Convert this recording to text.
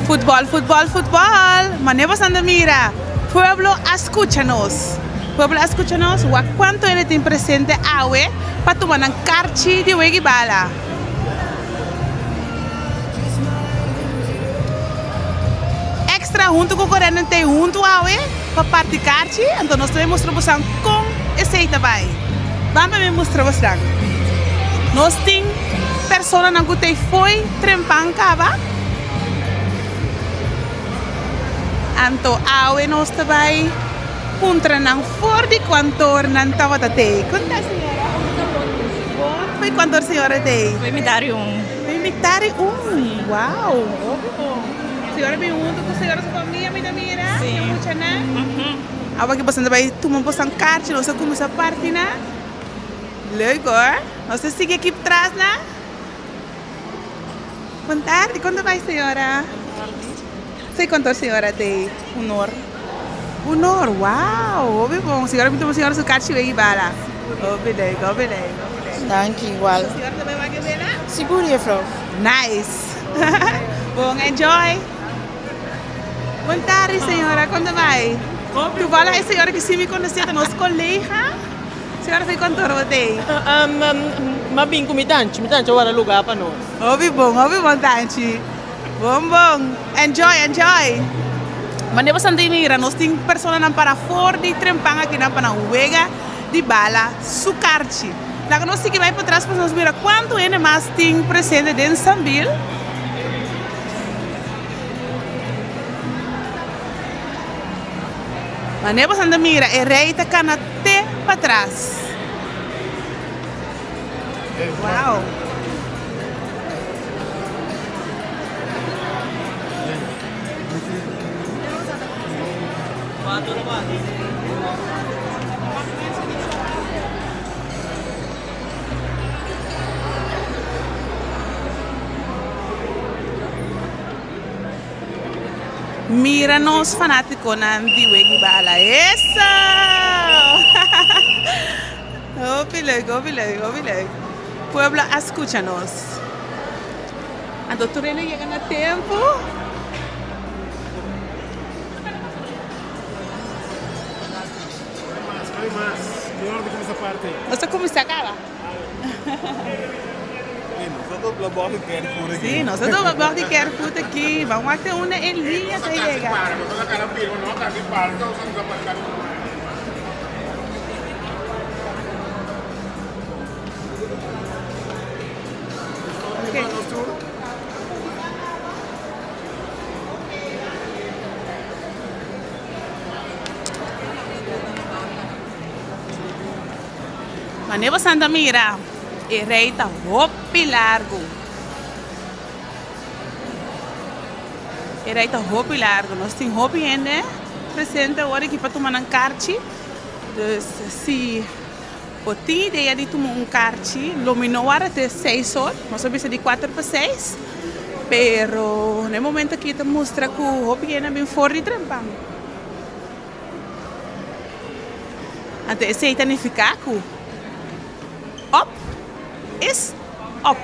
Fútbol, fútbol, fútbol. Manevas anda mira. Pueblo, escúchanos. Pueblo, escúchanos. ¿Cuánto ele tem presente awe para tomar un carchi de wegi bala? Extra junto com o corrente tem junto awe para parte carchi. Então nós também mostramos com esse também. Vamos me mostrar você. Nós tem pessoa na que foi trempang kaba. Anto awe nós também puntra nang for di kantor nan tawa tate. Kunta senhora? Foi kantor senhora te? Foi mitari Foi mitari Wow. Senhora bem junto com a senhora sua família me da mira? Sim. Mucha na? Awa que você vai tomar um carte, não sei como essa parte na? Legal. Você sigue aqui atrás na? Boa tarde, quando vai senhora? Sei quanto a senhora tem? Honor, wow! Ouve bom, senhora, muito bom, senhora, seu carte veio bala. Obrigado. Dank igual. A senhora também vai ver lá? Seguro, Frau. Nice! Bom, enjoy! Boa tarde, senhora, quando vai? Tu vai lá, a senhora que se me conhece, é nosso colega? A senhora foi cantora, você? Mabing kumitante wala lugar pa nós. Ouve bom, Tanchi. Bom. Enjoy. Mas depois de mira, nós temos pessoas que para fora de trempanga aqui na uega de bala, sucarchi. Lá que nós temos que vai para trás para nós mira quanto é mais tem presente dentro de Sambil. Mas depois de mira, é reita cana até para trás. Uau! Mira-nos fanático na Diwegi Bala. Isso! Opileg. Pueblo, escúchanos. A doutora ele chega a tempo. Hay más. ¿Qué orden con esa parte? Você começa acaba? Nosotros lo vamos a querer por aquí. Sim, nós vamos de quer puta aqui. Vamos até uma em linha até chegar. Nosotros acá la firma, no acá aquí para, no vamos a marcar. Manevo Santa Mira, e reita hopi largo. Nós temos hopi ainda presente agora aqui para tomar um kart. Dus se tem ideia de tomar um kart, luminou até 6 horas, nós sabemos de 4 para 6. Pero no momento aqui te mostra que o hopi ainda bem fora de trempang. Até esse aí tá ficar up is up.